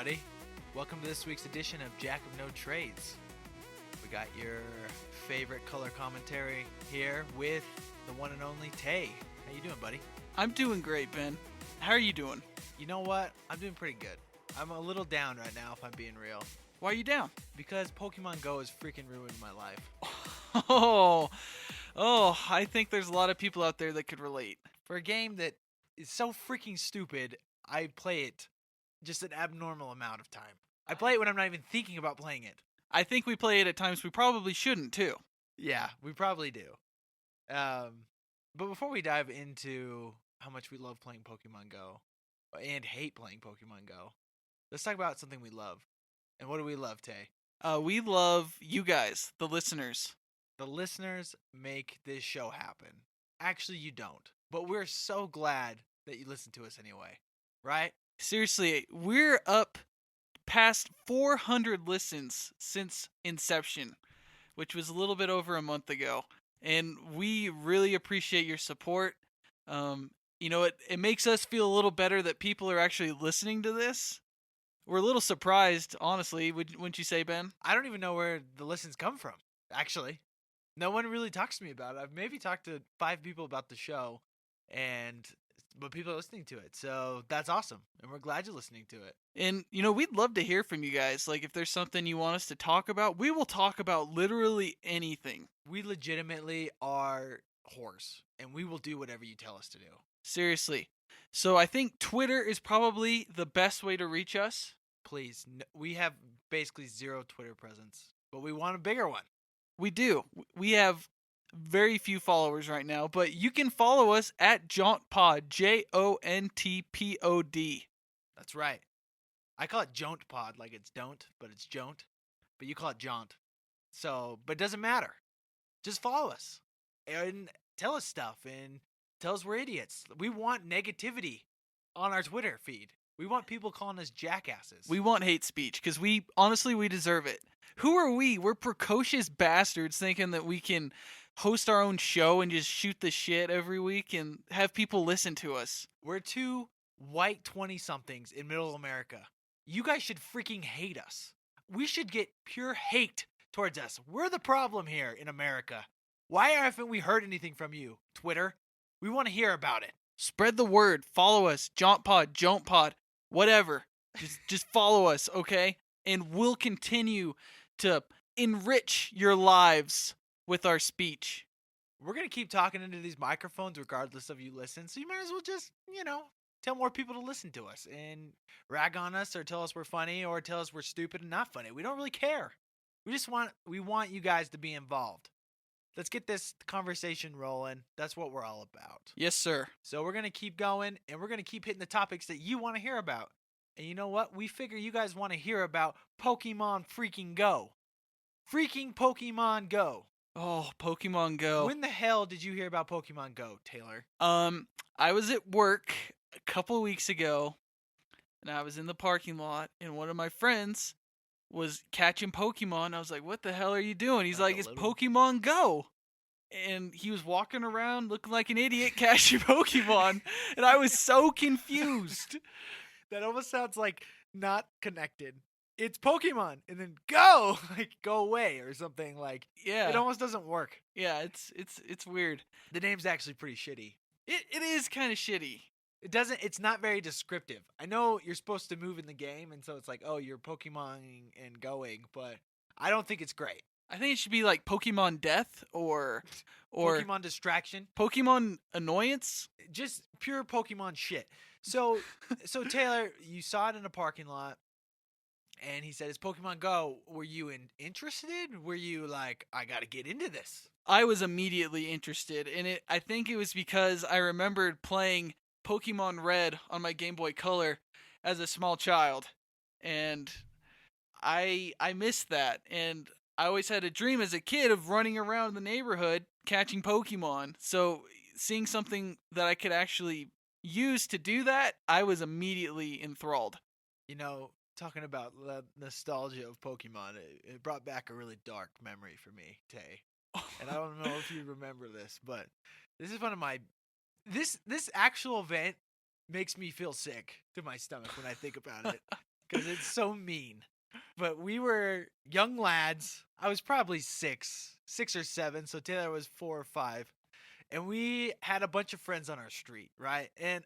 everybody. Welcome to this week's edition of Jack of No Trades. We got your favorite color commentary here with the one and only Tay. How you doing, buddy? I'm doing great, Ben. How are you doing? You know what? I'm doing pretty good. I'm a little down right now, if I'm being real. Why are you down? Because Pokemon Go has freaking ruined my life. I think there's a lot of people out there that could relate. For a game that is so freaking stupid, I play it just an abnormal amount of time. I play it when I'm not even thinking about playing it. I think we play it at times we probably shouldn't, too. Yeah, we probably do. But before we dive into how much we love playing Pokemon Go and hate playing Pokemon Go, let's talk about something we love. And what do we love, Tay? We love you guys, the listeners. The listeners make this show happen. Actually, you don't. But we're so glad that you listen to us anyway, right? Seriously, we're up past 400 listens since inception, which was a little bit over a month ago. And we really appreciate your support. It makes us feel a little better that people are actually listening to this. We're a little surprised, honestly, wouldn't you say, Ben? I don't even know where the listens come from, actually. No one really talks to me about it. I've maybe talked to 5 people about the show, but people are listening to it. So that's awesome. And we're glad you're listening to it. And, we'd love to hear from you guys. Like, if there's something you want us to talk about, we will talk about literally anything. We legitimately are whores, and we will do whatever you tell us to do. Seriously. So I think Twitter is probably the best way to reach us. Please. We have basically zero Twitter presence, but we want a bigger one. We do. We have very few followers right now, but you can follow us at JauntPod, JONTPOD. That's right. I call it JauntPod, like it's don't, but it's Jaunt. But you call it Jaunt. So, but it doesn't matter. Just follow us and tell us stuff and tell us we're idiots. We want negativity on our Twitter feed. We want people calling us jackasses. We want hate speech because we deserve it. Who are we? We're precocious bastards thinking that we can host our own show and just shoot the shit every week and have people listen to us. We're 2 white 20-somethings in middle America. You guys should freaking hate us. We should get pure hate towards us. We're the problem here in America. Why haven't we heard anything from you, Twitter? We want to hear about it. Spread the word. Follow us. JauntPod, whatever. Just follow us, okay? And we'll continue to enrich your lives with our speech. We're going to keep talking into these microphones regardless of you listen. So you might as well just, tell more people to listen to us and rag on us or tell us we're funny or tell us we're stupid and not funny. We don't really care. We want you guys to be involved. Let's get this conversation rolling. That's what we're all about. Yes, sir. So we're going to keep going, and we're going to keep hitting the topics that you want to hear about. And you know what? We figure you guys want to hear about Pokemon freaking Go. Freaking Pokemon Go. Oh, Pokemon Go. When the hell did you hear about Pokemon Go, Taylor? I was at work a couple weeks ago, and I was in the parking lot, and one of my friends was catching Pokemon. I was like, what the hell are you doing? He's like, it's Pokemon Go. And he was walking around looking like an idiot catching Pokemon. And I was so confused. That almost sounds like not connected. It's Pokemon and then go, like go away or something like. Yeah. It almost doesn't work. Yeah, it's weird. The name's actually pretty shitty. It is kind of shitty. It's not very descriptive. I know you're supposed to move in the game, and so it's like, oh, you're Pokemoning and going, but I don't think it's great. I think it should be like Pokemon Death or Pokemon Distraction. Pokemon Annoyance. Just pure Pokemon shit. So Taylor, you saw it in a parking lot, and he said, it's Pokemon Go. Were you interested? Were you like, I got to get into this? I was immediately interested in it. I think it was because I remembered playing Pokemon Red on my Game Boy Color as a small child, and I missed that, and I always had a dream as a kid of running around the neighborhood catching Pokemon. So seeing something that I could actually use to do that, I was immediately enthralled. Talking about the nostalgia of Pokemon, it brought back a really dark memory for me, Tay. And I don't know if you remember this, but this is one of my this actual event makes me feel sick to my stomach when I think about it. because it's so mean. But we were young lads. I was probably 6 or 7. So Taylor was 4 or 5. And we had a bunch of friends on our street, right? And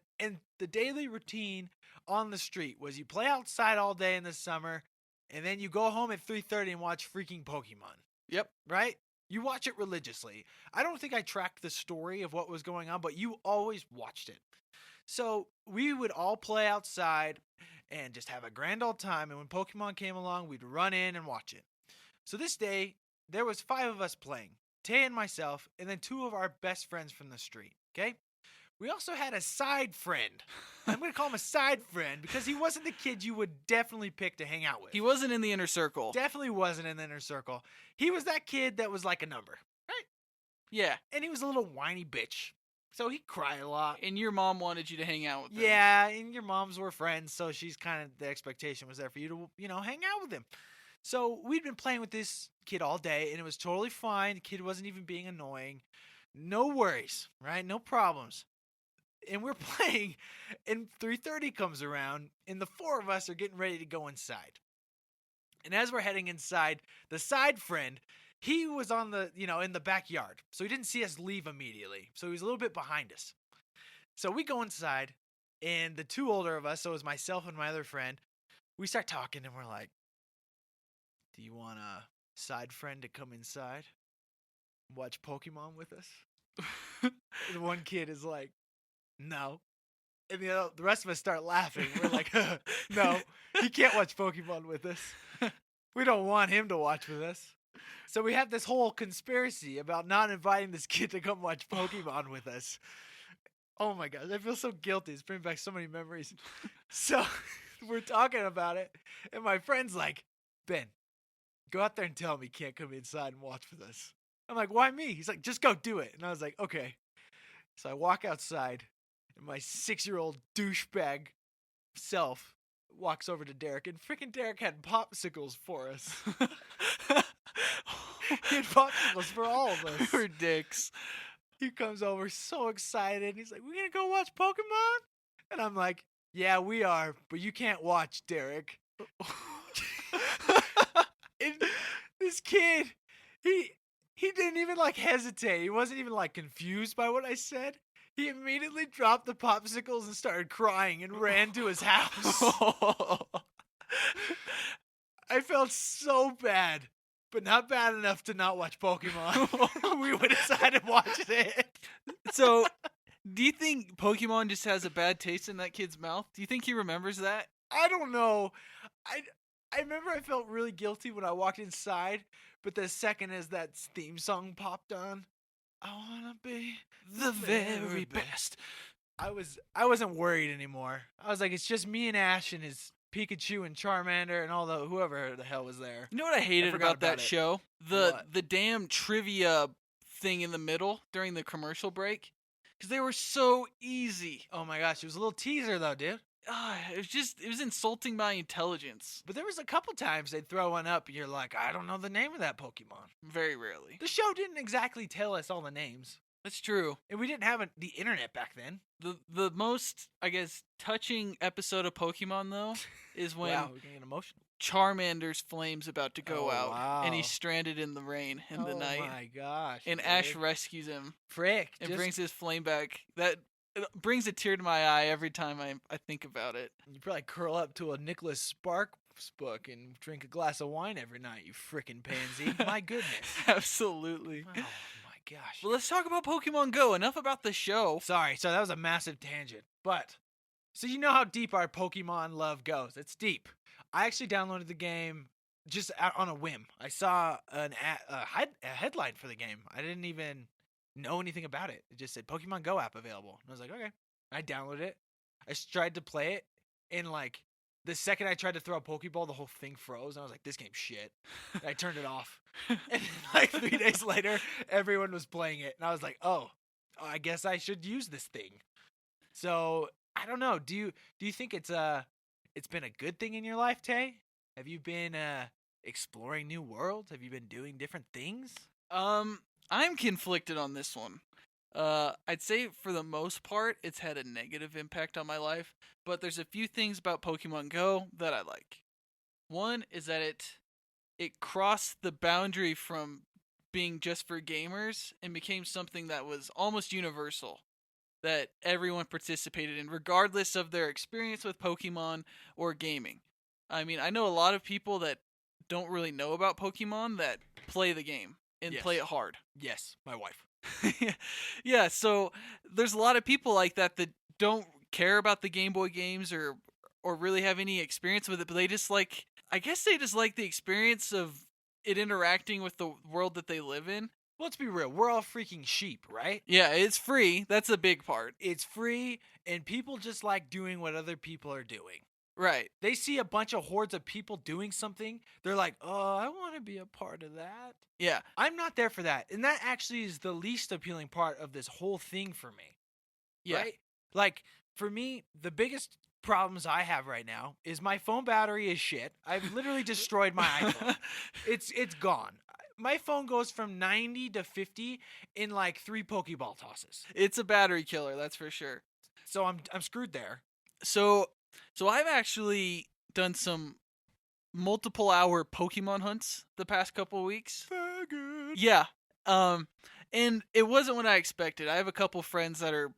the daily routine on the street was you play outside all day in the summer, and then you go home at 3:30 and watch freaking Pokemon. Yep. Right? You watch it religiously. I don't think I tracked the story of what was going on, but you always watched it. So we would all play outside and just have a grand old time. And when Pokemon came along, we'd run in and watch it. So this day, there was 5 of us playing. Tay and myself, and then 2 of our best friends from the street. Okay? We also had a side friend. I'm going to call him a side friend because he wasn't the kid you would definitely pick to hang out with. He wasn't in the inner circle. Definitely wasn't in the inner circle. He was that kid that was like a number, right? Yeah. And he was a little whiny bitch. So he'd cry a lot. And your mom wanted you to hang out with him. Yeah, and your moms were friends, so she's kind of, the expectation was there for you to, hang out with him. So we'd been playing with this kid all day, and it was totally fine. The kid wasn't even being annoying. No worries, right? No problems. And we're playing, and 3:30 comes around, and the 4 of us are getting ready to go inside. And as we're heading inside, the side friend, he was on the, in the backyard. So he didn't see us leave immediately. So he was a little bit behind us. So we go inside, and the 2 older of us, so it was myself and my other friend, we start talking, and we're like, do you want a side friend to come inside and watch Pokemon with us? The one kid is like, no. And the rest of us start laughing. We're like, no, he can't watch Pokemon with us. We don't want him to watch with us. So we have this whole conspiracy about not inviting this kid to come watch Pokemon with us. Oh my gosh, I feel so guilty. It's bringing back so many memories. So we're talking about it, and my friend's like, Ben, go out there and tell him he can't come inside and watch with us. I'm like, why me? He's like, just go do it. And I was like, okay. So I walk outside, and my 6-year-old douchebag self walks over to Derek, and freaking Derek had popsicles for us. He had popsicles for all of us. We're dicks. He comes over so excited. He's like, we're going to go watch Pokemon? And I'm like, yeah, we are, but you can't watch, Derek. And this kid, he didn't even hesitate. He wasn't even confused by what I said. He immediately dropped the popsicles and started crying and ran to his house. I felt so bad, but not bad enough to not watch Pokemon. We would decided to watch it. So, do you think Pokemon just has a bad taste in that kid's mouth? Do you think he remembers that? I don't know. I remember I felt really guilty when I walked inside, but the second as that theme song popped on, I wanna be The very best. I wasn't worried anymore. I was like, it's just me and Ash and his Pikachu and Charmander and all whoever the hell was there. You know what I hated about that show? What? The damn trivia thing in the middle during the commercial break. Because they were so easy. Oh my gosh, it was a little teaser though, dude. It was insulting my intelligence. But there was a couple times they'd throw one up and you're like, I don't know the name of that Pokemon. Very rarely. The show didn't exactly tell us all the names. That's true. And we didn't have the internet back then. The most, I guess, touching episode of Pokemon, though, is when wow, we're getting emotional. Charmander's flame's about to go out, wow. and he's stranded in the rain in the night. Oh my gosh. And Ash rescues him. Frick. And brings his flame back. That brings a tear to my eye every time I think about it. You probably curl up to a Nicholas Sparks book and drink a glass of wine every night, you frickin' pansy. My goodness. Absolutely. Oh my gosh. Well, let's talk about Pokemon Go. Enough about the show. Sorry, so that was a massive tangent. But, so you know how deep our Pokemon love goes. It's deep. I actually downloaded the game just on a whim. I saw a headline for the game. I didn't even know anything about it. It just said Pokemon Go app available. And I was like, okay. I downloaded it. I tried to play it. And the second I tried to throw a Pokeball, the whole thing froze. And I was like, this game's shit. And I turned it off. And 3 days later, everyone was playing it. And I was like, oh, I guess I should use this thing. So I don't know. Do you think it's been a good thing in your life, Tay? Have you been exploring new worlds? Have you been doing different things? I'm conflicted on this one. I'd say for the most part, it's had a negative impact on my life, but there's a few things about Pokemon Go that I like. One is that it crossed the boundary from being just for gamers and became something that was almost universal, that everyone participated in, regardless of their experience with Pokemon or gaming. I mean, I know a lot of people that don't really know about Pokemon that play the game and Yes. play it hard. Yes, my wife. Yeah, so there's a lot of people like that that don't care about the Game Boy games or really have any experience with it, but they just like, I guess they just like the experience of it interacting with the world that they live in. Well, let's be real. We're all freaking sheep, right? Yeah, it's free. That's a big part. It's free, and people just like doing what other people are doing. Right. They see a bunch of hordes of people doing something. They're like, oh, I want to be a part of that. Yeah. I'm not there for that. And that actually is the least appealing part of this whole thing for me. Yeah. Right? Like, for me, the biggest problems I have right now is my phone battery is shit. I've literally destroyed my iPhone. It's gone. My phone goes from 90 to 50 in like 3 Pokeball tosses. It's a battery killer, that's for sure. So I'm screwed there. So I've actually done some multiple hour Pokemon hunts the past couple weeks. Faggot. Yeah. And it wasn't what I expected. I have a couple friends that are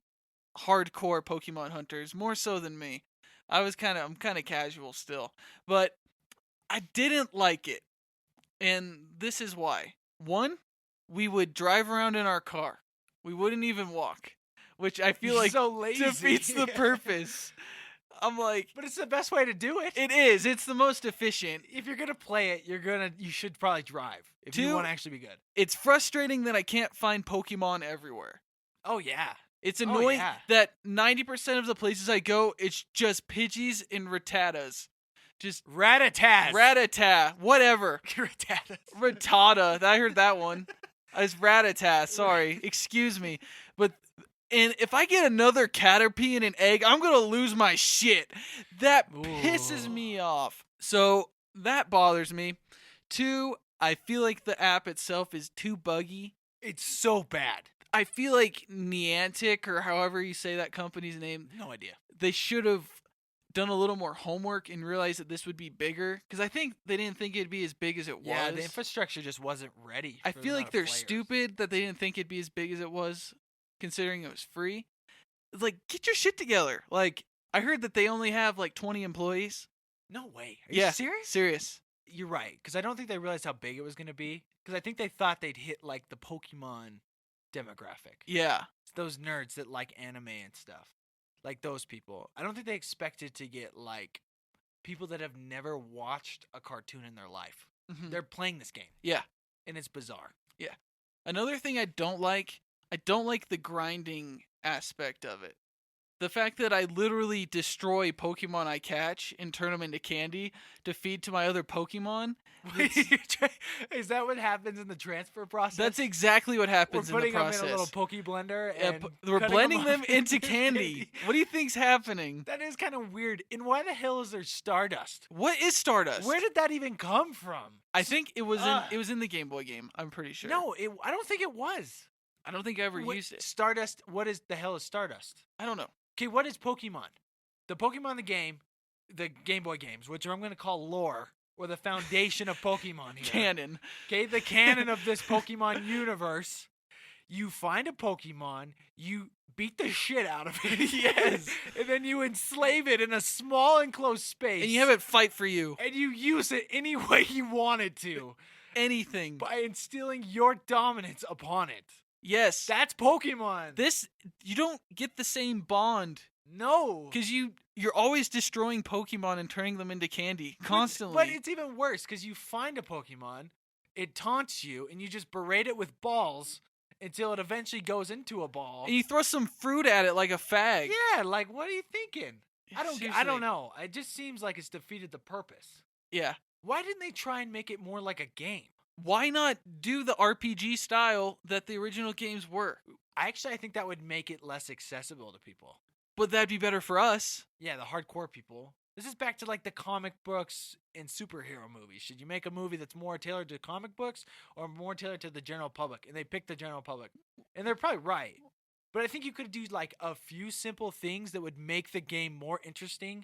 hardcore Pokemon hunters, more so than me. I'm kind of casual still, but I didn't like it. And this is why. One, we would drive around in our car. We wouldn't even walk, which I feel like so lazy. defeats the purpose. I'm like, But it's the best way to do it. it is. It's the most efficient. If you're gonna play it, you should probably drive if you Two- want to actually be good. It's frustrating that I can't find Pokemon everywhere. Oh yeah. It's annoying yeah. that 90% of the places I go, it's just Pidgeys and Rattatas. Just Rattata. Rattata, whatever. Rattata. Rattata. I heard that one. It's Rattata. Sorry. Excuse me. And if I get another Caterpie and an egg, I'm going to lose my shit. That pisses Ooh. me off. So that bothers me. Two, I feel like the app itself is too buggy. It's so bad. I feel like Niantic, or however you say that company's name, No idea. they should have done a little more homework and realized that this would be bigger. Because I think they didn't think it'd be as big as it was. Yeah, the infrastructure just wasn't ready. I for the feel amount like of they're players. stupid that they didn't think it'd be as big as it was, considering it was free. It's like, get your shit together. Like, I heard that they only have like 20 employees. No way. Are Yeah, you serious? Serious. You're right, because I don't think they realized how big it was gonna be. Because I think they thought they'd hit like the Pokemon demographic. Yeah. It's those nerds that like anime and stuff, like those people. I don't think they expected to get like people that have never watched a cartoon in their life. Mhm. They're playing this game. Yeah. And it's bizarre. Another thing I don't like the grinding aspect of it. The fact that I literally destroy Pokemon I catch and turn them into candy to feed to my other Pokemon. Is that what happens in the transfer process? That's exactly what We're happens putting in the them process. in a little Poke Blender Yeah, and we're cutting blending them up into candy. What do you think's happening? That is kind of weird. And why the hell is there Stardust? What is Stardust? Where did that even come from? I think it was Ugh. in the Game Boy game. I'm pretty sure. No, I don't think it was. I don't think I ever Wait, used it. Stardust. What is the hell is Stardust? I don't know. Okay, what is Pokemon? The Pokemon the game, the Game Boy games, which I'm going to call lore or the foundation of Pokemon here. Canon. Okay, the canon of this Pokemon universe. You find a Pokemon, you beat the shit out of it. Yes. And then you enslave it in a small enclosed space. And you have it fight for you. And you use it any way you want it to Anything. by instilling your dominance upon it. Yes. That's Pokemon. You don't get the same bond No. because you're always destroying Pokemon and turning them into candy constantly. But it's even worse because you find a Pokemon, it taunts you, and you just berate it with balls until it eventually goes into a ball. and you throw some fruit at it like a fag. Yeah, like what are you thinking? I Seriously. don't know. It just seems like it's defeated the purpose. Yeah. Why didn't they try and make it more like a game? Why not do the RPG style that the original games were? I think that would make it less accessible to people. But that'd be better for us. Yeah, the hardcore people. This is back to like the comic books and superhero movies. Should you make a movie that's more tailored to comic books or more tailored to the general public? And they picked the general public. And they're probably right. But I think you could do like a few simple things that would make the game more interesting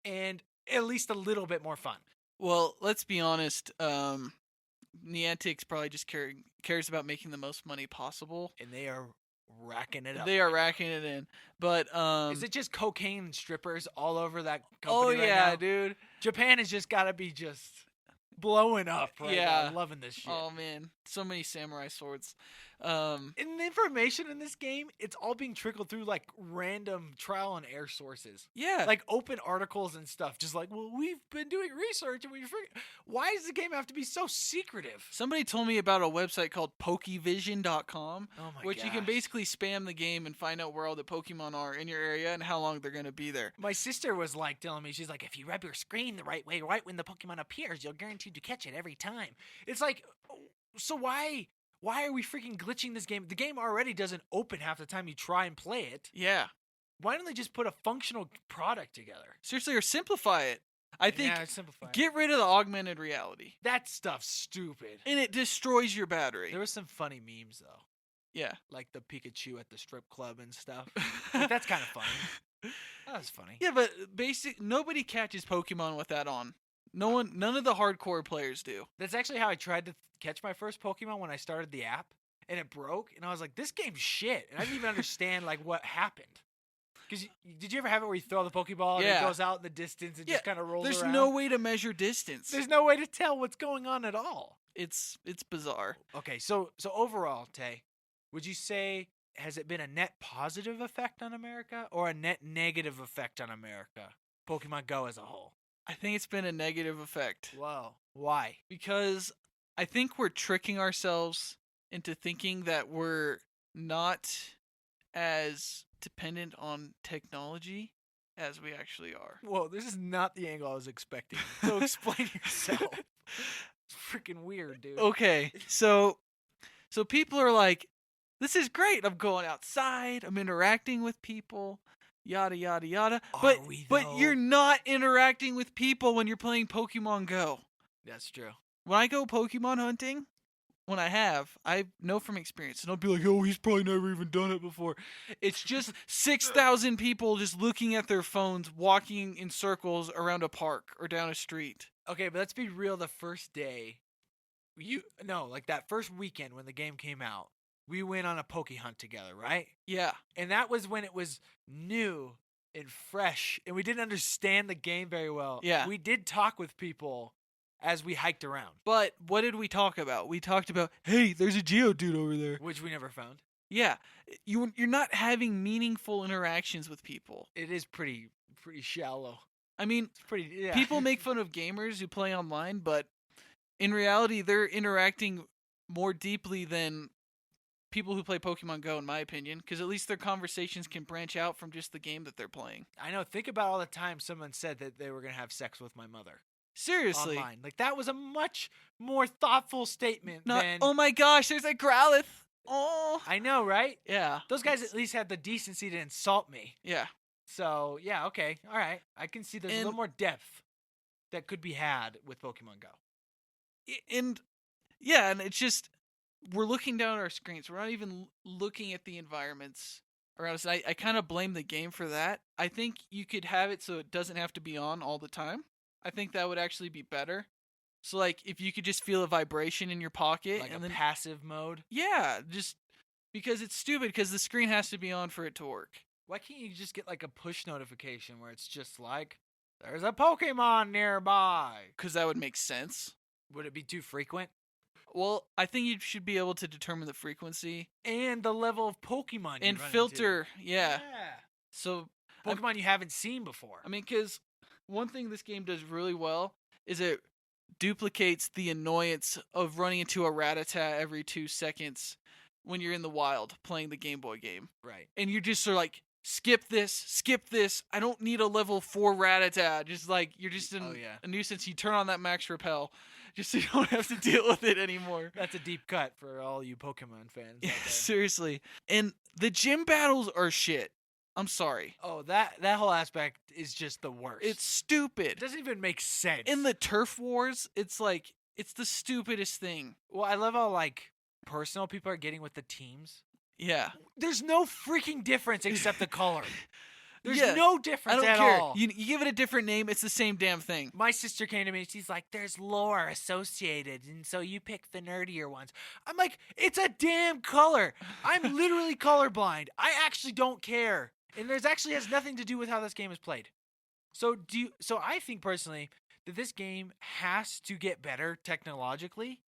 and at least a little bit more fun. Well, let's be honest. Niantic's probably just cares about making the most money possible. And they are racking it up. They are racking it in. But Is it just cocaine and strippers all over that oh company right yeah, now? dude. Japan has just got to be just blowing up right Yeah. now. Loving this shit. Oh man, so many samurai swords. And the information in this game, it's all being trickled through like random trial and error sources. Yeah. Like open articles and stuff. Just like, well, we've been doing research and why does the game have to be so secretive? Somebody told me about a website called Pokevision.com, Oh my which you can gosh. basically spam the game and find out where all the Pokemon are in your area and how long they're going to be there. My sister was like telling me, she's like, if you rub your screen the right way, right when the Pokemon appears, you're guaranteed to catch it every time. It's like, so why are we freaking glitching this game? The game already doesn't open half the time you try and play it. Yeah. Why don't they just put a functional product together? Seriously, or simplify it. I think Yeah, simplify it. get rid of the augmented reality. That stuff's stupid. And it destroys your battery. There was some funny memes though, Yeah. like the Pikachu at the strip club and stuff. Like, that's kind of funny. That was funny. Yeah, but nobody catches Pokemon with that on. None of the hardcore players do. That's actually how I tried to catch my first Pokemon when I started the app, and it broke, and I was like, this game's shit. And I didn't even understand like what happened. Because did you ever have it where you throw the Pokeball and Yeah. it goes out in the distance and just kind of rolls There's around? no way to measure distance. There's no way to tell what's going on at all. It's bizarre. Okay, so overall, Tay, would you say has it been a net positive effect on America or a net negative effect on America? Pokemon Go as a whole. I think it's been a negative effect Whoa. Why? because I think we're tricking ourselves into thinking that we're not as dependent on technology as we actually are. Whoa, this is not the angle I was expecting. So explain yourself. It's freaking weird, dude. Okay, so people are like, this is great. I'm going outside. I'm interacting with people. Yada yada yada. Are But we, but though? you're not interacting with people when you're playing Pokemon Go. That's true. When I go Pokemon hunting, I know from experience, and I'll be like, oh, he's probably never even done it before. It's just 6,000 people just looking at their phones, walking in circles around a park or down a street. Okay, but let's be real. The first day, like that first weekend when the game came out, we went on a Poke hunt together, right? Yeah. And that was when it was new and fresh, and we didn't understand the game very well. Yeah. We did talk with people as we hiked around, But what did we talk about? We talked about, hey, there's a Geodude over there. which we never found. Yeah. You're not having meaningful interactions with people. It is pretty shallow. I mean, It's pretty. Yeah. people make fun of gamers who play online, but in reality, they're interacting more deeply than people who play Pokemon Go, in my opinion, because at least their conversations can branch out from just the game that they're playing. I know. Think about all the time someone said that they were gonna have sex with my mother Seriously. online. Like that was a much more thoughtful statement Not, than. oh my gosh, there's a Growlithe. Oh. I know, right? Yeah. Those guys at least had the decency to insult me. Yeah. So yeah, okay, all right. I can see there's a little And- more depth that could be had with Pokemon Go. And yeah, and it's just, we're looking down at our screens. We're not even looking at the environments around us. I kind of blame the game for that. I think you could have it so it doesn't have to be on all the time. I think that would actually be better. So like if you could just feel a vibration in your pocket Like and a then passive mode. yeah, just because it's stupid because the screen has to be on for it to work. Why can't you just get like a push notification where it's just like, there's a Pokemon nearby? Cuz that would make sense. Would it be too frequent? Well, I think you should be able to determine the frequency And the level of Pokemon you and run filter, into. yeah. So Pokemon you haven't seen before. I mean, because one thing this game does really well is it duplicates the annoyance of running into a Rattata every 2 seconds when you're in the wild playing the Game Boy game. Right. And you just are like, skip this. I don't need a level 4 Rattata. Just like, you're just Oh, yeah. a nuisance. You turn on that max repel just so you don't have to deal with it anymore. That's a deep cut for all you Pokemon fans out there. Seriously. And the gym battles are shit. I'm sorry. Oh, that whole aspect is just the worst. It's stupid. It doesn't even make sense. In the turf wars, it's like, it's the stupidest thing. Well, I love how like personal people are getting with the teams. Yeah. There's no freaking difference except the color. There's Yeah, no I difference don't at care. all. You give it a different name, it's the same damn thing. My sister came to me and she's like, there's lore associated, and so you pick the nerdier ones. I'm like, it's a damn color. I'm literally colorblind. I actually don't care. And there's actually has nothing to do with how this game is played. So I think personally that this game has to get better technologically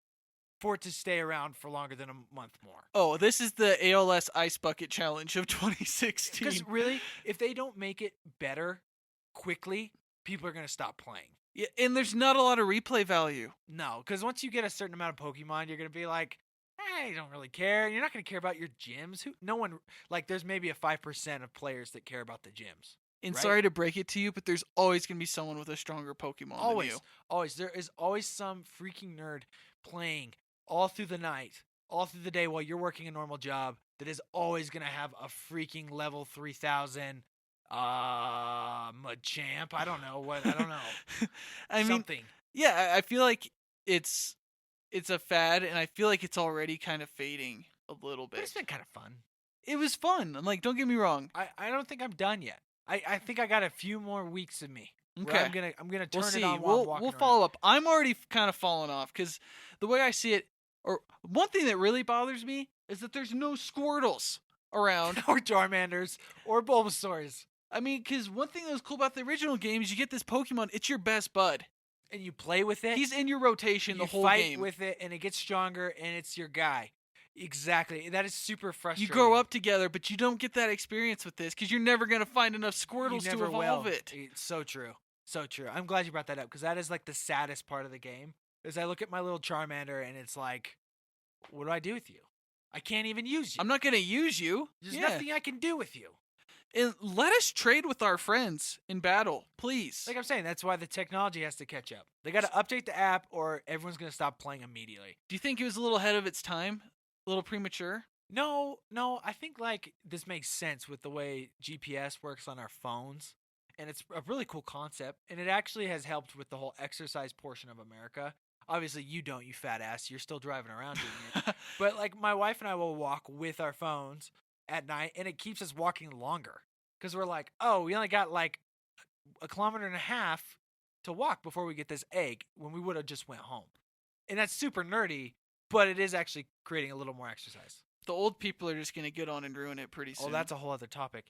for it to stay around for longer than a month more. Oh, this is the ALS Ice Bucket Challenge of 2016. Because really, if they don't make it better quickly, people are going to stop playing. Yeah, and there's not a lot of replay value. No, because once you get a certain amount of Pokemon, you're going to be like, I don't really care. You're not going to care about your gyms. No one, like, there's maybe a 5% of players that care about the gyms. And right? sorry to break it to you, but there's always going to be someone with a stronger Pokemon than you. Always. There is always some freaking nerd playing all through the night, all through the day while you're working a normal job that is always going to have a freaking level 3000 Machamp. I don't know. I mean, something. Yeah, I feel like it's a fad, and I feel like it's already kind of fading a little bit. But it's been kind of fun. It was fun. Like, don't get me wrong. I don't think I'm done yet. I think I got a few more weeks in me. Okay. I'm gonna turn We'll see. it on while I'm walking We'll around. follow up. I'm already kind of falling off because the way I see it, or one thing that really bothers me is that there's no Squirtles around. Or Charmanders or Bulbasaurs. I mean, because one thing that was cool about the original game is you get this Pokemon, it's your best bud. And you play with it. He's in your rotation the whole fight game. with it, and it gets stronger, and it's your guy. Exactly. That is super frustrating. You grow up together, but you don't get that experience with this because you're never going to find enough Squirtles You to never evolve will. it. It's so true. So true. I'm glad you brought that up because that is like the saddest part of the game. Is I look at my little Charmander and it's like, what do I do with you? I can't even use you. I'm not going to use you. There's nothing I can do with you. And let us trade with our friends in battle, please. Like I'm saying, that's why the technology has to catch up. They got to update the app or everyone's going to stop playing immediately. Do you think it was a little ahead of its time? A little premature? No. I think like this makes sense with the way GPS works on our phones. And it's a really cool concept. And it actually has helped with the whole exercise portion of America. Obviously, you don't, you fat ass. You're still driving around doing it. But like my wife and I will walk with our phones at night, and it keeps us walking longer. Because we're like, oh, we only got like 1.5 kilometers to walk before we get this egg when we would have just went home. And that's super nerdy, but it is actually creating a little more exercise. The old people are just going to get on and ruin it pretty soon. Oh, that's a whole other topic.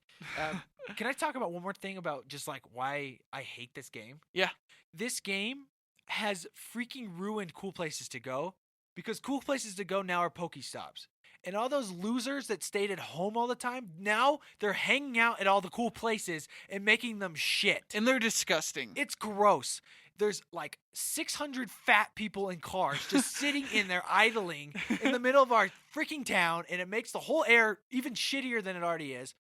Can I talk about one more thing about just like why I hate this game? Yeah. This game has freaking ruined cool places to go because cool places to go now are Pokestops. And all those losers that stayed at home all the time, now they're hanging out at all the cool places and making them shit. And they're disgusting. It's gross. There's like 600 fat people in cars just sitting in there idling in the middle of our freaking town, and it makes the whole air even shittier than it already is.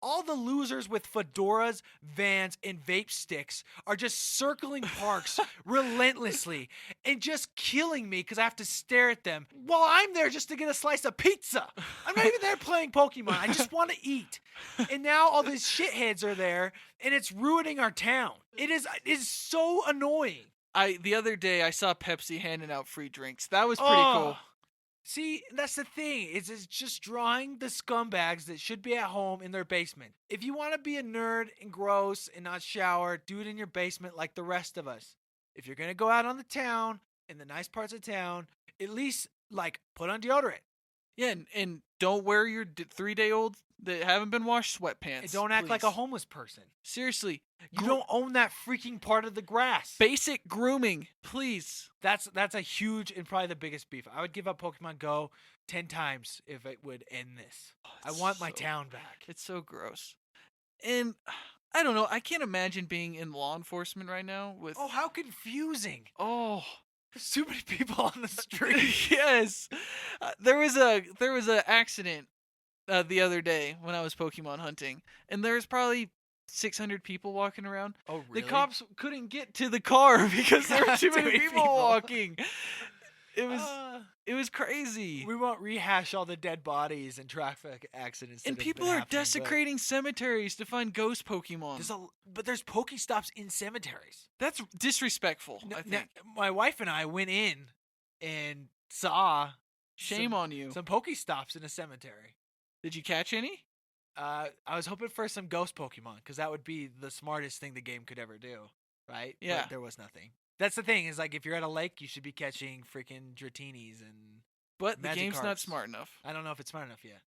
All the losers with fedoras, Vans, and vape sticks are just circling parks relentlessly and just killing me because I have to stare at them while I'm there just to get a slice of pizza. I'm not even there playing Pokemon. I just want to eat. And now all these shitheads are there, and it's ruining our town. It is so annoying. The other day I saw Pepsi handing out free drinks. That was pretty cool. See, that's the thing. It's just drawing the scumbags that should be at home in their basement. If you want to be a nerd and gross and not shower, do it in your basement like the rest of us. If you're going to go out on the town, in the nice parts of town, at least, like, put on deodorant. Yeah, and don't wear your 3-day-old that haven't been washed sweatpants. And don't act like a homeless person. Seriously. You don't own that freaking part of the grass. Basic grooming, please. That's a huge and probably the biggest beef. I would give up Pokemon Go 10 times if it would end this. I want my town back. It's so gross. And I don't know. I can't imagine being in law enforcement right now with... Oh, how confusing. Oh, there's too many people on the street. Yes. There was a accident the other day when I was Pokemon hunting, and there was probably 600 people walking around. Oh, really? The cops couldn't get to the car because there were too many people walking. It was crazy. We won't rehash all the dead bodies and traffic accidents. And people are desecrating cemeteries to find ghost Pokemon. But there's Pokestops in cemeteries. That's disrespectful, I think. My wife and I went in and saw Shame on you. some Pokestops in a cemetery. Did you catch any? I was hoping for some ghost Pokemon because that would be the smartest thing the game could ever do, right? Yeah. But there was nothing. That's the thing is like if you're at a lake, you should be catching freaking Dratinis and. But the game's not Magikarps. smart enough. I don't know if it's smart enough yet.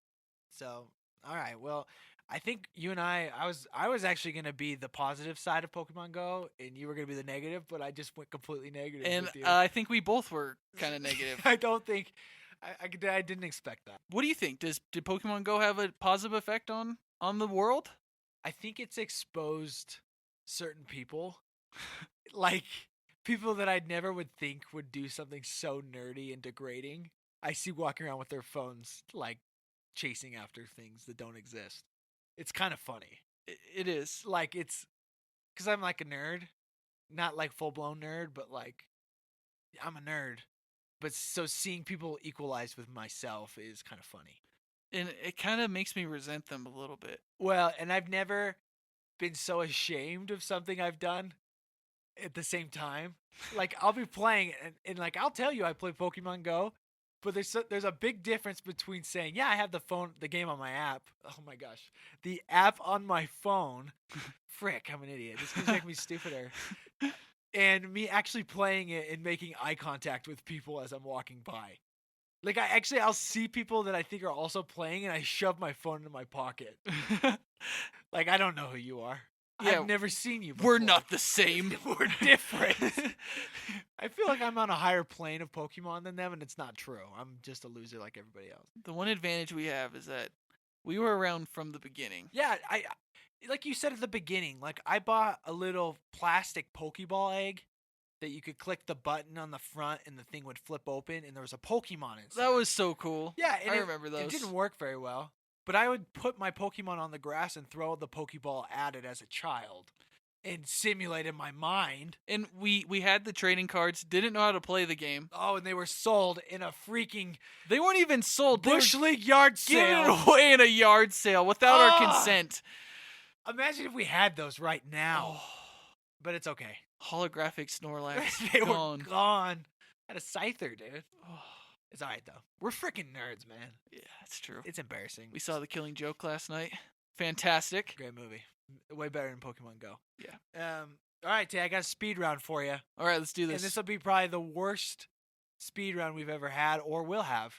So, all right. Well, I think you and I was actually gonna be the positive side of Pokemon Go, and you were gonna be the negative, but I just went completely negative. And with you. I think we both were kind of negative. I don't think I didn't expect that. What do you think? Did Pokemon Go have a positive effect on the world? I think it's exposed certain people, like people that I never would think would do something so nerdy and degrading. I see walking around with their phones, like chasing after things that don't exist. It's kind of funny. It is. Like it's because I'm like a nerd, not like full blown nerd, but like I'm a nerd. But so seeing people equalize with myself is kind of funny. And it kind of makes me resent them a little bit. Well, and I've never been so ashamed of something I've done at the same time. Like I'll be playing and like I'll tell you I play Pokemon Go, but there's a big difference between saying, yeah, I have the game on my app. Oh my gosh. The app on my phone. Frick, I'm an idiot. This is making me stupider. And me actually playing it and making eye contact with people as I'm walking by. Like I'll see people that I think are also playing and I shove my phone into my pocket. Like I don't know who you are. Yeah, I've never seen you before. We're not the same. We're different. I feel like I'm on a higher plane of Pokemon than them, and it's not true. I'm just a loser like everybody else. The one advantage we have is that we were around from the beginning. Yeah, I like you said at the beginning, like I bought a little plastic Pokeball egg that you could click the button on the front and the thing would flip open and there was a Pokemon inside. That was so cool. Yeah, and I remember those. It didn't work very well, but I would put my Pokemon on the grass and throw the Pokeball at it as a child and simulate in my mind. And we had the trading cards, didn't know how to play the game. Oh, and they were sold in a freaking They weren't even sold. Bush League yard Giving sale. it away in a yard sale without our consent. Imagine if we had those right now. Oh, But it's okay. holographic Snorlax. They gone. were gone. Had a Scyther, dude. Oh, It's alright though. We're freaking nerds, man. yeah, that's true. It's embarrassing. We saw The Killing Joke last night. Fantastic. Great movie. Way better than Pokemon Go. Yeah. All right, Tay, I got a speed round for you. All right, let's do And this. this will be probably the worst speed round we've ever had or will have.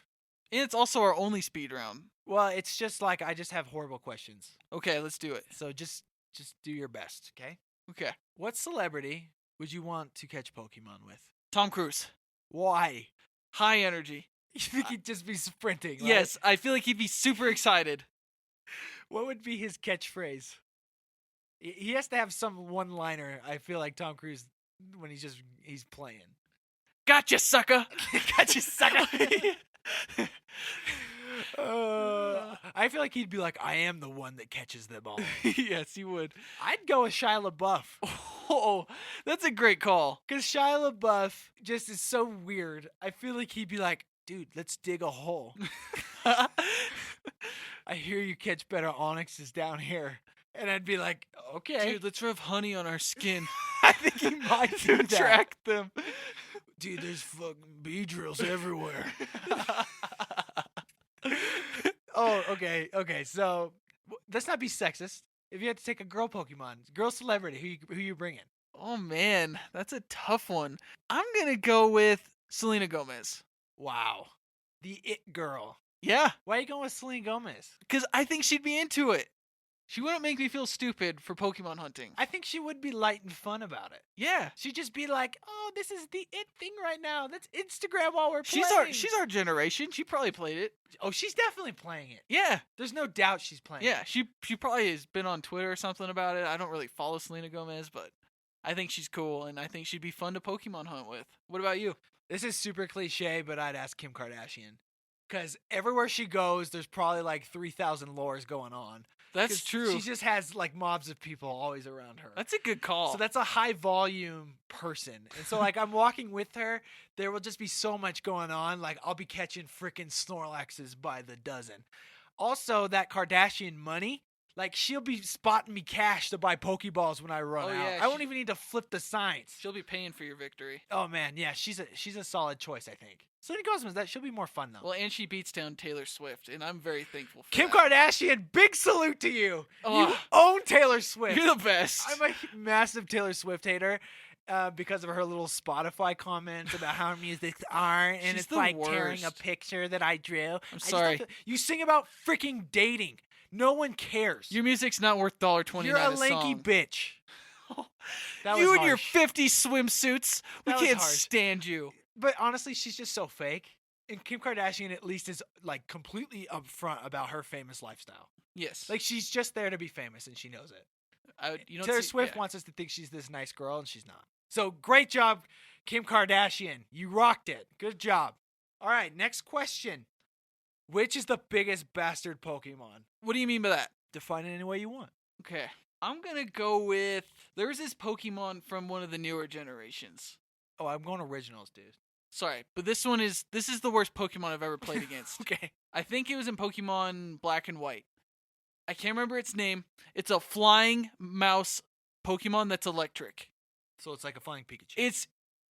And it's also our only speed round. Well, it's just like I just have horrible questions. Okay, let's do it. So just do your best, okay? Okay. What celebrity would you want to catch Pokemon with? Tom Cruise. Why? High energy. You think he'd just be sprinting? Right? Yes, I feel like he'd be super excited. What would be his catchphrase? He has to have some one-liner. I feel like Tom Cruise when he's playing. Gotcha, sucker. Gotcha, sucker. I feel like he'd be like, I am the one that catches them all. Yes, he would. I'd go with Shia LaBeouf. Oh, that's a great call. Because Shia LaBeouf just is so weird. I feel like he'd be like, dude, let's dig a hole. I hear you catch better onyxes down here. And I'd be like, okay. Dude, let's rub honey on our skin. I think he might do to that. attract them. Dude, there's fucking bee drills everywhere. Oh, okay. So let's not be sexist. If you had to take a girl Pokemon, girl celebrity, who you bringing? Oh man, that's a tough one. I'm gonna go with Selena Gomez. Wow, the it girl. Yeah, Why are you going with Selena Gomez? because I think she'd be into it. She wouldn't make me feel stupid for Pokemon hunting. I think she would be light and fun about it. Yeah, She'd just be like, "Oh, this is the it thing right now. Let's Instagram while we're she's playing." our generation. She probably played it. Oh, she's definitely playing it. Yeah, There's no doubt she's playing. yeah. She probably has been on Twitter or something about it. I don't really follow Selena Gomez, but I think she's cool, and I think she'd be fun to Pokemon hunt with. What about you? This is super cliche, but I'd ask Kim Kardashian. Because everywhere she goes, there's probably like 3,000 lores going on. That's 'Cause true. She just has like mobs of people always around her. That's a good call. So that's a high volume person. And so like I'm walking with her, there will just be so much going on. Like I'll be catching freaking Snorlaxes by the dozen. Also, that Kardashian money, Like, she'll be spotting me cash to buy Pokeballs when I run Oh, out. yeah, I won't even need to flip the signs. She'll be paying for your victory. Oh man, yeah, she's a solid choice, I think. Selena Gomez, that she'll be more fun though. Well, and she beats down Taylor Swift, and I'm very thankful for Kim that. Kardashian, big salute to you. You Oh. own Taylor Swift. You're the best. I'm a massive Taylor Swift hater. Because of her little Spotify comments about how her music's art, and She's it's the like tearing a worst. picture that I drew. I'm sorry. You sing about freaking dating. No one cares. Your music's not worth $1.29 You're a a lanky song. bitch. That was You and your harsh. 50 swimsuits. We That was can't harsh. stand you. But honestly, she's just so fake. And Kim Kardashian at least is like completely upfront about her famous lifestyle. Yes. Like she's just there to be famous, and she knows it. You don't Taylor see- Swift yeah. wants us to think she's this nice girl, and she's not. So great job, Kim Kardashian. You rocked it. Good job. All right, next question. Which is the biggest bastard Pokemon? What do you mean by that? Define it any way you want. Okay. I'm going to go with. There's this Pokemon from one of the newer generations. Oh, I'm going originals, dude. Sorry, but this is the worst Pokemon I've ever played against. Okay. I think it was in Pokemon Black and White. I can't remember its name. It's a flying mouse Pokemon that's electric. So it's like a flying Pikachu. It's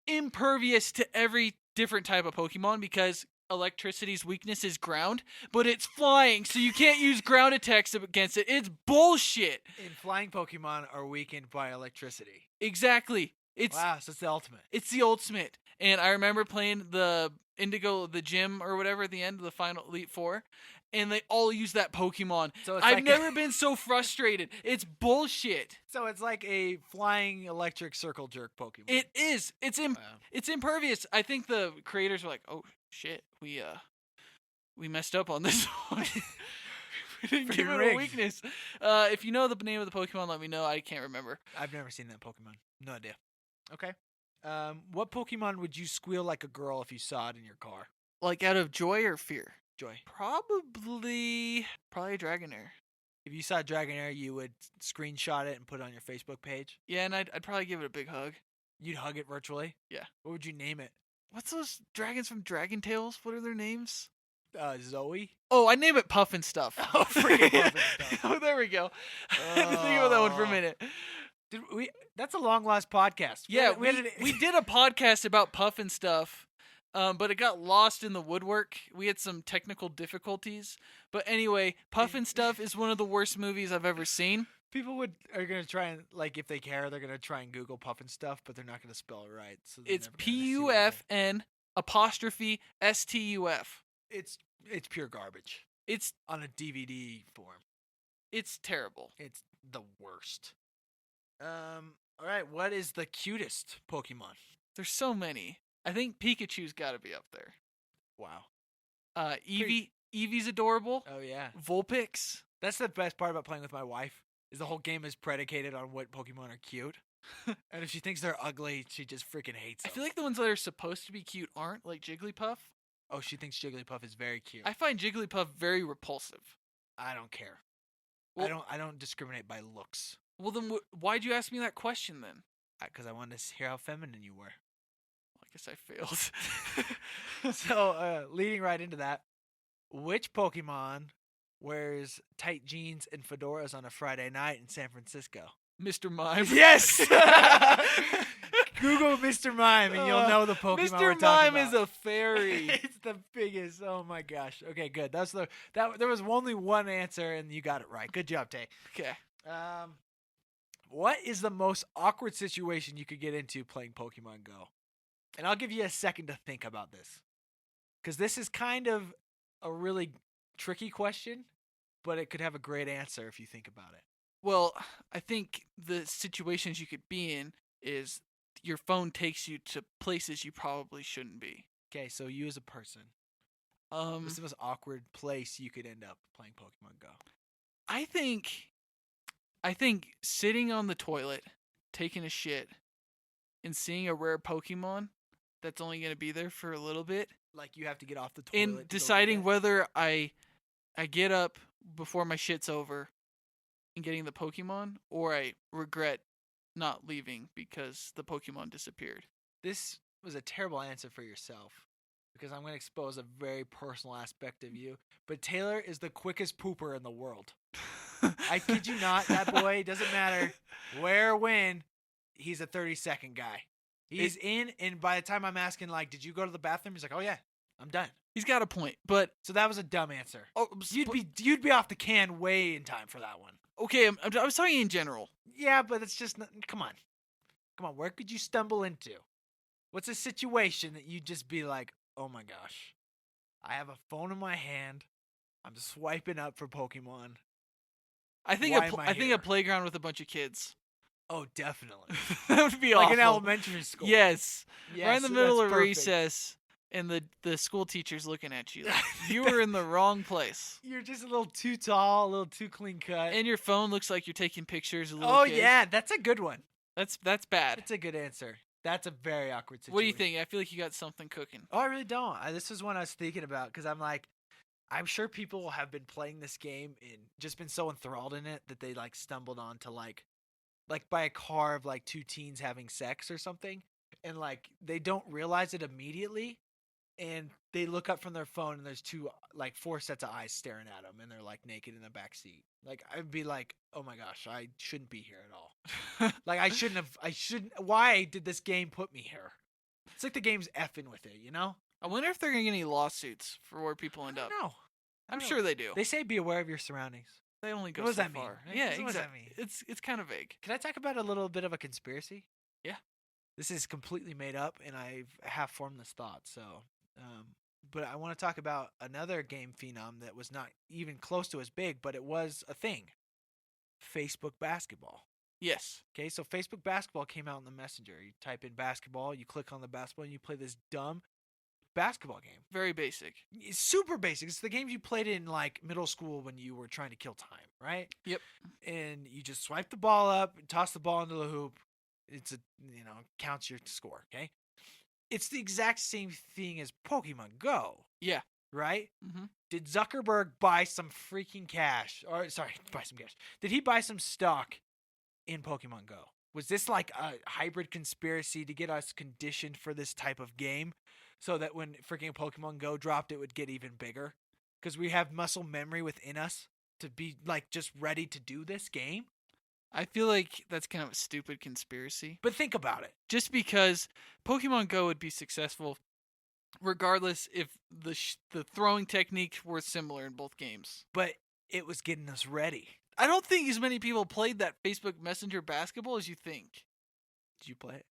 impervious to every different type of Pokemon because electricity's weakness is ground, but it's flying, so you can't use ground attacks against it. It's bullshit. And flying Pokemon are weakened by electricity. Exactly. Wow, so it's the ultimate. It's the ultimate. And I remember playing the Indigo, the gym or whatever at the end of the final Elite Four, and they all use that Pokemon. So it's I've like never been so frustrated. It's bullshit. So it's like a flying electric circle jerk Pokemon. It is. It's Wow. it's impervious. I think the creators were like, "Oh shit, we messed up on this one. We didn't give Freaking it a rigged. weakness." If you know the name of the Pokemon, let me know. I can't remember. I've never seen that Pokemon. No idea. Okay. What Pokemon would you squeal like a girl if you saw it in your car? Like out of joy or fear? Joy. Probably a Dragonair. If you saw Dragonair, you would screenshot it and put it on your Facebook page. Yeah, and I'd probably give it a big hug. You'd hug it virtually. Yeah. What would you name it? What's those dragons from Dragon Tales? What are their names? Zoe. Oh, I'd name it Puff and Stuff. Oh, freaking Puff and Stuff. Oh, there we go. I had to think about that one for a minute. Did we? That's a long lost podcast. Yeah, had we did a podcast about Puff and Stuff, but it got lost in the woodwork. We had some technical difficulties. But anyway, Puff and Stuff is one of the worst movies I've ever seen. People are gonna try and if they care, they're gonna try and Google Puff and Stuff, but they're not gonna spell it right. So they're It's never gonna see what it PUFN''STUF. is. It's pure garbage It's on a DVD form. it's terrible. It's the worst. All right. What is the cutest Pokemon? There's so many. I think Pikachu's got to be up there. Wow. Eevee's adorable. Oh yeah. Vulpix. That's the best part about playing with my wife. Is the whole game is predicated on what Pokemon are cute. And if she thinks they're ugly, she just freaking hates I them. feel like the ones that are supposed to be cute aren't, like Jigglypuff. Oh, she thinks Jigglypuff is very cute. I find Jigglypuff very repulsive. I don't care. Well- I don't discriminate by looks. Well, then why'd you ask me that question then? Because I wanted to hear how feminine you were. I guess I failed. So, leading right into that, which Pokemon wears tight jeans and fedoras on a Friday night in San Francisco? Mr. Mime. Yes! Google Mr. Mime and you'll know the Pokemon we're Mr. talking Mime about. is a fairy. It's the biggest. Oh my gosh. Okay, good. There was only one answer and you got it right. Good job, Tay. Okay. What is the most awkward situation you could get into playing Pokemon Go? And I'll give you a second to think about this. Because this is kind of a really tricky question, but it could have a great answer if you think about it. Well, I think the situations you could be in is your phone takes you to places you probably shouldn't be. Okay, so you as a person, what's the most awkward place you could end up playing Pokemon Go? I think sitting on the toilet, taking a shit, and seeing a rare Pokemon that's only going to be there for a little bit, Like you have to get off the toilet. and to go deciding get it? whether I get up before my shit's over and getting the Pokemon, or I regret not leaving because the Pokemon disappeared. This was a terrible answer for yourself because I'm going to expose a very personal aspect of you. But Taylor is the quickest pooper in the world. I kid you not, that boy, doesn't matter where or when, he's a 30-second guy. He's in, and by the time I'm asking, like, did you go to the bathroom? He's like, oh, yeah, I'm done. He's got a point, but So that was a dumb answer. oh, You'd be off the can way in time for that one. okay. I was talking in general. Yeah, but it's just, come on. Where could you stumble into? What's a situation that you'd just be like, oh my gosh, I have a phone in my hand. I'm swiping up for Pokemon. I think a playground with a bunch of kids. Oh, definitely. That would be like awful. an elementary school. Yes. Right in the middle of perfect. recess, and the school teacher's looking at you. Like, you were in the wrong place. You're just a little too tall, a little too clean cut. And your phone looks like you're taking pictures of little kids. Yeah, that's a good one. That's bad. That's a good answer. That's a very awkward situation. What do you think? I feel like you got something cooking. Oh, I really don't. This is one I was thinking about because I'm like, I'm sure people have been playing this game and just been so enthralled in it that they like stumbled onto like by a car of like two teens having sex or something, and like they don't realize it immediately, and they look up from their phone and there's four sets of eyes staring at them, and they're like naked in the back seat. Like I'd be like, oh my gosh, I shouldn't be here at all. Like I shouldn't. Why did this game put me here? It's like the game's effing with it, you know? I wonder if they're gonna get any lawsuits for where people end up. No, I'm sure they do. They say be aware of your surroundings. They only go What does so that mean? far. Yeah, What does that exactly. mean? It's kind of vague. Can I talk about a little bit of a conspiracy? Yeah. This is completely made up, and I've half formed this thought. So, but I want to talk about another game phenom that was not even close to as big, but it was a thing. Facebook basketball. Yes. Okay, so Facebook basketball came out in the Messenger. You type in basketball, you click on the basketball, and you play this dumb basketball game. Very basic. It's super basic. It's the games you played in like middle school when you were trying to kill time, right? Yep. And you just swipe the ball up, toss the ball into the hoop. It's counts your score, okay? It's the exact same thing as Pokemon Go. Yeah. Right? Mm-hmm. Did Zuckerberg buy some freaking cash? Or sorry, buy some cash. Did he buy some stock in Pokemon Go? Was this like a hybrid conspiracy to get us conditioned for this type of game so that when freaking Pokemon Go dropped, it would get even bigger? Because we have muscle memory within us to be like just ready to do this game? I feel like that's kind of a stupid conspiracy. But think about it. Just because Pokemon Go would be successful regardless if the throwing techniques were similar in both games. But it was getting us ready. I don't think as many people played that Facebook Messenger basketball as you think. Did you play it?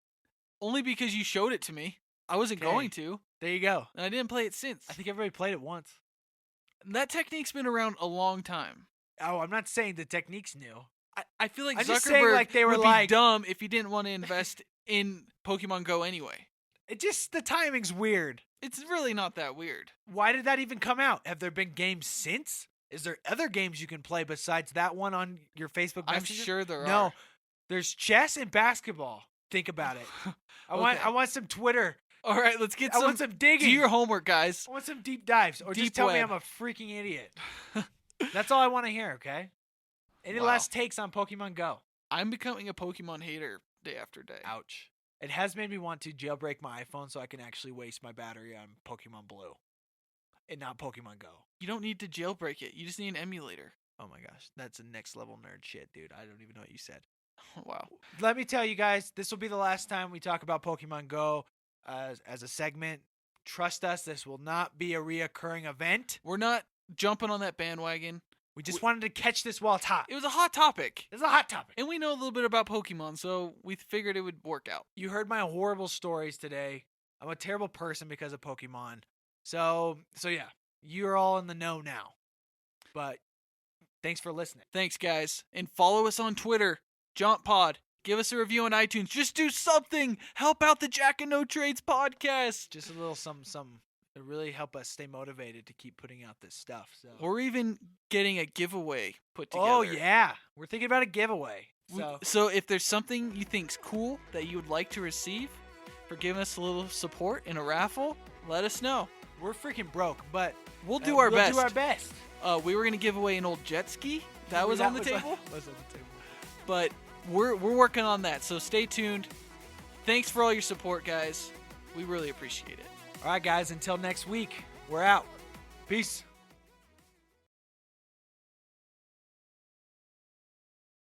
Only because you showed it to me. I wasn't going to. There you go. And I didn't play it since. I think everybody played it once. That technique's been around a long time. Oh, I'm not saying the technique's new. I feel like I'm Zuckerberg just saying, like, they were would like be dumb if he didn't want to invest in Pokemon Go anyway. It just, the timing's weird. It's really not that weird. Why did that even come out? Have there been games since? Is there other games you can play besides that one on your Facebook Messenger? I'm sure there are. No, there's chess and basketball. Think about it. I want some Twitter. All right, let's get I want some digging. Do your homework, guys. I want some deep dives. Or Deep just tell me web. I'm a freaking idiot. That's all I want to hear, okay? Any last takes on Pokemon Go? I'm becoming a Pokemon hater day after day. Ouch. It has made me want to jailbreak my iPhone so I can actually waste my battery on Pokemon Blue and not Pokemon Go. You don't need to jailbreak it. You just need an emulator. Oh my gosh. That's a next level nerd shit, dude. I don't even know what you said. Wow. Let me tell you guys, this will be the last time we talk about Pokemon Go as a segment. Trust us, this will not be a reoccurring event. We're not jumping on that bandwagon. We just wanted to catch this while it's hot. It was a hot topic. It's a hot topic. And we know a little bit about Pokemon, so we figured it would work out. You heard my horrible stories today. I'm a terrible person because of Pokemon. So yeah, you're all in the know now. But thanks for listening. Thanks, guys. And follow us on Twitter, JauntPod. Give us a review on iTunes. Just do something. Help out the Jack and No Trades podcast. Just a little some to really help us stay motivated to keep putting out this stuff. So we're even getting a giveaway put together. Oh yeah, we're thinking about a giveaway. So if there's something you think's cool that you would like to receive for giving us a little support in a raffle, let us know. We're freaking broke, but we'll do our best. We'll do our best. We were gonna give away an old jet ski that was on the table. Was on the table. But we're working on that. So stay tuned. Thanks for all your support, guys. We really appreciate it. All right, guys, until next week, we're out. Peace.